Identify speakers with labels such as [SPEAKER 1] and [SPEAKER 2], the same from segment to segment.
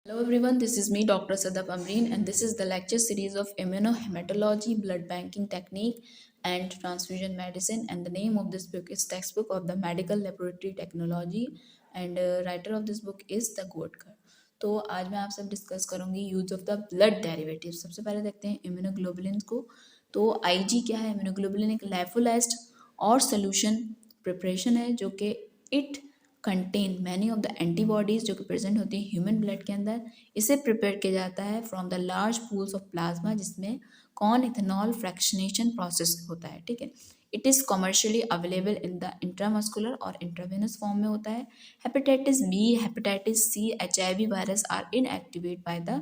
[SPEAKER 1] Hello everyone, this is me Dr. Sadaf Amreen and this is the lecture series of immunohematology, blood banking technique and transfusion medicine, and the name of this book is Textbook of the Medical Laboratory Technology and writer of this book is the Godkar. तो आज मैं आपसे discuss करूंगी use of the blood derivative. सबसे पहले देखते हैं immunoglobulin को। तो आईजी क्या है? इम्यूनोग्लोबुलिन एक लाइफोलाइज्ड और सोल्यूशन प्रिपरेशन है जो कि it contain many of the antibodies जो कि प्रेजेंट होती है ह्यूमन ब्लड के अंदर। इसे प्रिपेयर किया जाता है from the large pools of plasma जिसमें कॉन इथेनॉल फ्रैक्शनेशन प्रोसेस होता है। ठीक है, it is commercially available in the intramuscular और इंट्रावेनस फॉर्म में होता है। Hepatitis B, hepatitis C, HIV virus are inactivate by the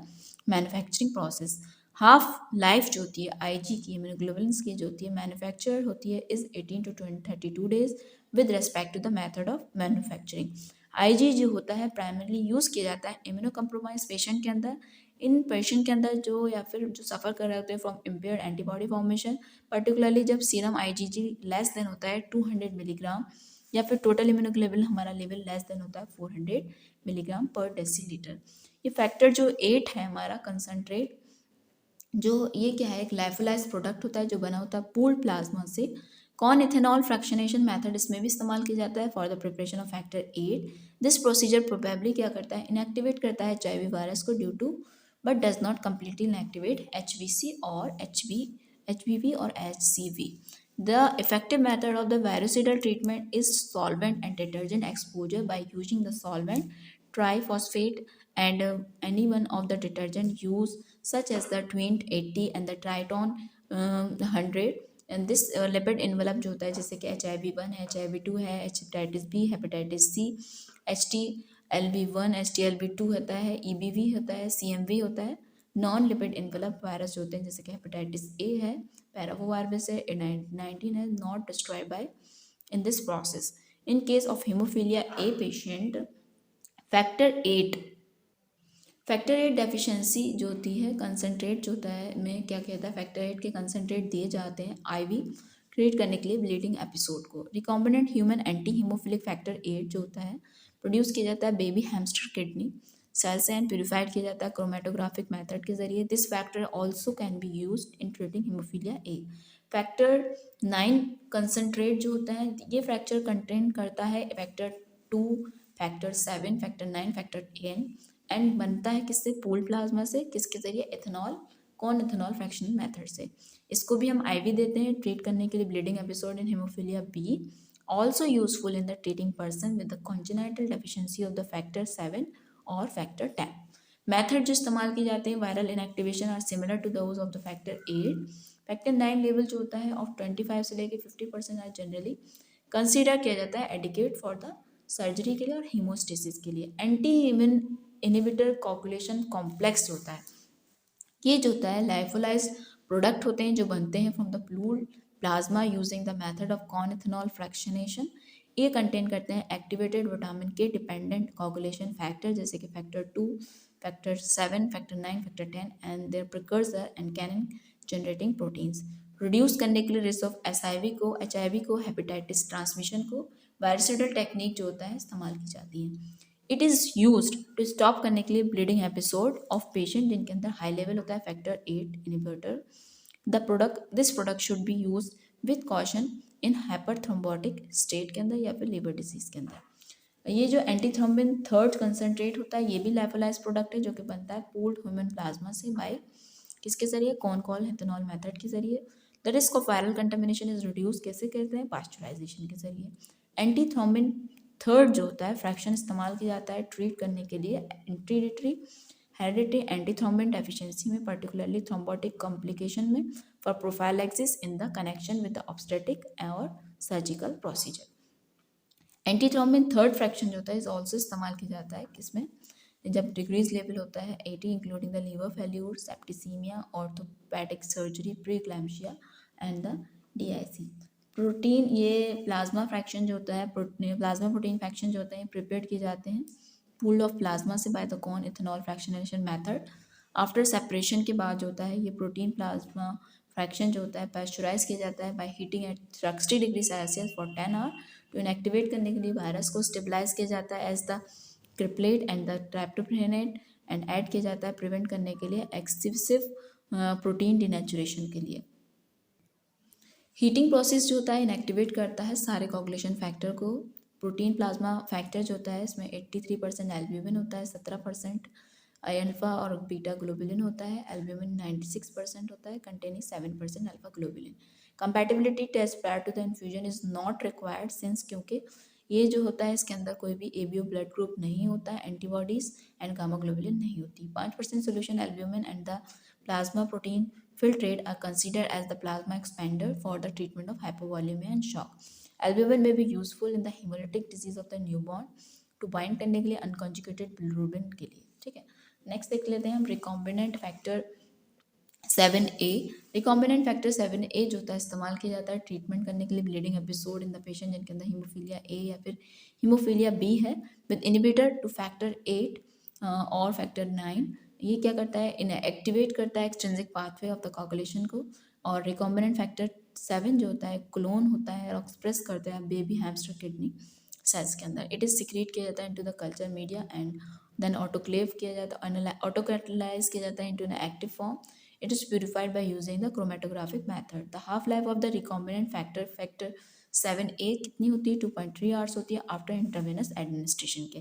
[SPEAKER 1] manufacturing process. Half life जो होती है आईजी की, इम्यूनोग्लोबुलिन्स की जो होती है मैन्युफैक्चर होती है is 18 to 32 days with respect to the method of manufacturing. IG जो होता है प्राइमरली यूज़ किया जाता है इम्यूनो कम्प्रोमाइज पेशेंट के अंदर, इन पेशेंट के अंदर जो या फिर जो सफ़र कर रहे होते हैं from impaired antibody formation, particularly जब सीरम आईजीजी लेस देन होता है 200 मिलीग्राम या फिर टोटल इम्यूनोग्लोबुलिन हमारा लेवल लेस देन होता है 400 मिलीग्राम पर डेसीलीटर। ये फैक्टर जो 8 है हमारा कंसनट्रेट, जो ये क्या है, एक लाइफोलाइज प्रोडक्ट होता है जो बना होता है पूल्ड प्लाज्मा से। कॉन इथेनॉल फ्रैक्शनेशन मेथड इसमें भी इस्तेमाल किया जाता है for the preparation of factor 8। This procedure probably क्या करता है, इनएक्टिवेट करता है एचआईवी वायरस को due to but does not completely inactivate HVC और एचबीवी और HCV. The effective method of the virucidal treatment is solvent and detergent exposure by using the solvent triphosphate and any one of the detergent used such as the Twint 80 and the Triton 100। And this lipid envelope जो होता है जैसे कि HIV-1 है, HIV-2 है, hepatitis B, hepatitis सी, HTLV-1, HTLV-2 होता है, EBV होता है, CMV होता है। नॉन लिपिड इन्वेलप वायरस जो होते हैं जैसे कि हेपेटाइटिस ए है, पैरावोवायरस है, 19 है, not destroyed by in this process. In case of haemophilia a patient, factor 8 deficiency जो होती है, कंसनट्रेट जो होता है में क्या कहता है, फैक्टर 8 के कंसनट्रेट दिए जाते हैं आईवी क्रिएट करने के लिए ब्लीडिंग एपिसोड को। Recombinant human anti haemophilic factor 8 जो होता है प्रोड्यूस किया जाता है बेबी हैमस्टर किडनी सेल से एंड प्यूरिफाइड किया जाता है क्रोमेटोग्राफिक मेथड के जरिए। This factor also can be use in treating haemophilia A. Factor 9 concentrate जो होता है ये फ्रैक्चर कंटेन करता है factor 2, factor 7, factor 9, factor 10 and बनता है किससे, पूल प्लाज्मा से। किसके जरिए, इथेनॉल, कौन इथेनॉल फ्रैक्शन मेथड से। इसको भी हम आईवी देते हैं ट्रीट करने के लिए bleeding episode in haemophilia B. Also useful in the treating person with the congenital deficiency of the factor 7 और फैक्टर 10। मेथड जो इस्तेमाल किए जाते हैं viral inactivation are similar to those of the factor 8। Factor 9 level जो होता है of 25 से लेकर 50% आर जनरली कंसिडर किया जाता है एडिकेट फॉर द सर्जरी के लिए और हीमोस्टेसिस के लिए। एंटी इनहिबिटर कोगुलेशन कॉम्प्लेक्स होता है, ये जो होता है लाइफोलाइज प्रोडक्ट होते हैं जो बनते हैं from the pooled plasma using the method of Cohn ethanol fractionation. ये कंटेन करते हैं activated vitamin K dependent coagulation factor जैसे कि factor 2, factor 7, factor 9, factor 10 and their precursor and kinin generating proteins. Reduce करने के लिए रिस्क ऑफ एचआईवी को, hepatitis transmission को वायरोसिडल टेक्निक जो होता है इस्तेमाल की जाती है। It is use to stop करने के लिए ब्लीडिंग एपिसोड ऑफ पेशेंट जिनके अंदर हाई लेवल होता है factor 8 inhibitor. This product should be use with caution in hyperthrombotic state के अंदर या फिर लिवर डिजीज के अंदर। ये जो एंटीथ्रोम्बिन थर्ड कंसनट्रेट होता है ये भी लाइफोलाइज प्रोडक्ट है जो कि बनता है पूल्ड ह्यूमन प्लाज्मा से बाय किसके जरिए, कॉल इथेनॉल मेथड के जरिए। The risk of viral contamination is reduce कैसे करते हैं, पास्चुराइजेशन के जरिए। एंटीथ्रोम्बिन थर्ड जो होता है फ्रैक्शन इस्तेमाल किया जाता है ट्रीट करने के लिए हेरिडिटरी एंटीथ्रोम्बिन डेफिशिएंसी में, पर्टिकुलरली थ्रोम्बोटिक कॉम्प्लिकेशन में, for prophylaxis in the connection with the obstetric और surgical procedure. Antithrombin third fraction जो होता है इज ऑल्सो इस्तेमाल किया जाता है किसमें, जब डिक्रीज लेवल होता है 80 including the liver failure, septicaemia, orthopaedic surgery, pre eclampsia and the DIC। Protein, ये प्लाज्मा फ्रैक्शन जो होता है, प्लाज्मा प्रोटीन फ्रैक्शन जो होते हैं प्रिपेयर किए जाते हैं पूल ऑफ प्लाज्मा से by the Cohn ethanol fractionation method. After separation के बाद जो होता है ये प्रोटीन प्लाज्मा फ्रैक्शन जो होता है पैस्चराइज किया जाता है by heating at 60 degree Celsius for 10 hour. तो इनएक्टिवेट करने के लिए वायरस को स्टेबलाइज किया जाता है as the triplet and the tryptophanate and add किया जाता है प्रिवेंट करने के लिए एक्सेसिव प्रोटीन डिनेचुरेशन के लिए। हीटिंग प्रोसेस जो होता है इनएक्टिवेट करता है सारे कोगुलेशन फैक्टर को। प्रोटीन प्लाज्मा फैक्टर जो होता है इसमें 83% एल्ब्यूमिन होता है, 17% अल्फा और बीटा ग्लोबुलिन होता है, एल्ब्यूमिन 96% होता है containing 7% alpha globulin. Compatibility test prior to the infusion is not required since क्योंकि ये जो होता है इसके अंदर कोई भी एबीओ ब्लड ग्रुप नहीं होता है, एंटीबॉडीज एंड गामा ग्लोबुलिन नहीं होती। 5% solution albumin and the plasma protein filtrate are considered as the plasma expander for the treatment of hypovolemia and shock. Albumin may be useful in the hemolytic disease of the newborn to bind करने के लिए unconjugated bilirubin के लिए। ठीक है, next देख लेते हैं हम recombinant factor 7A। Recombinant factor 7A जो होता है इस्तेमाल किया जाता है ट्रीटमेंट करने के लिए bleeding episode in the patient जिनके अंदर हीमोफीलिया ए या फिर हीमोफीलिया बी है विद इनिबिटर टू फैक्टर 8 और फैक्टर 9। ये क्या करता है, इन्हें एक्टिवेट करता है extrinsic pathway of the coagulation को। और रिकॉम्बिनेंट फैक्टर 7 जो होता है क्लोन होता है और एक्सप्रेस करता है बेबी हैमस्टर किडनी सेल्स के अंदर। इट इज सिक्रीट किया जाता है into the culture media and then autoclave किया जाता है, ऑटोकैटलाइज किया जाता है into an active form. It is purified by using the chromatographic method. The half life of the recombinant factor 7A कितनी होती है, 2.3 आवर्स होती है आफ्टर इंट्रावेनस एडमिनिस्ट्रेशन के।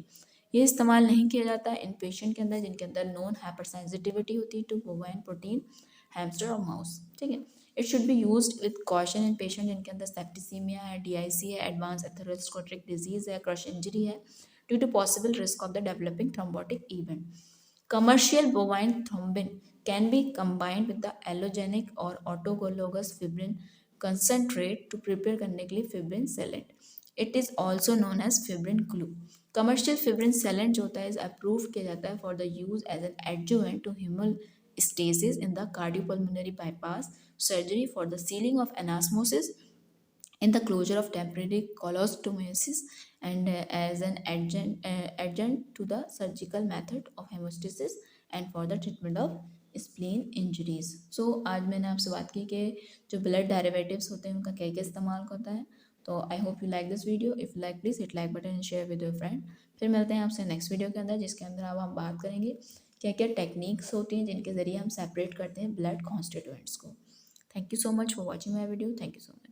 [SPEAKER 1] ये इस्तेमाल नहीं किया जाता इन पेशेंट के अंदर जिनके अंदर नॉन हाइपर सेंसिटिविटी होती है टू बोवाइन प्रोटीन, हैमस्टर और माउस। ठीक है, it should be used with caution in patient जिनके अंदर सेप्टिसीमिया है, डीआईसी है, एडवांस एथेरोस्क्लेरोटिक डिजीज है, क्रश इंजरी है due to possible risk of the developing thrombotic event. Commercial bovine thrombin can be combined with the allogenic or autologous fibrin concentrate to prepare करने के लिए fibrin sealant. It is also known as fibrin glue. Commercial fibrin sealant जो होता है approved किया जाता है for the use as an adjuvant to hemostasis in the cardiopulmonary bypass surgery for the sealing of anastomosis in the closure of temporary colostomies and as an adjunct to the surgical method of hemostasis and for the treatment of spleen injuries. So आज मैंने आपसे बात की कि जो blood derivatives होते हैं उनका क्या क्या इस्तेमाल होता है। तो I hope you like this video. If like please hit like button and share with your friend. फिर मिलते हैं आपसे नेक्स्ट वीडियो के अंदर जिसके अंदर अब हम बात करेंगे क्या क्या टेक्निक्स होती हैं जिनके ज़रिए हम सेपरेट करते हैं ब्लड कॉन्स्टिट्यूएंट्स को। Thank you so much for watching my video. Thank you so much.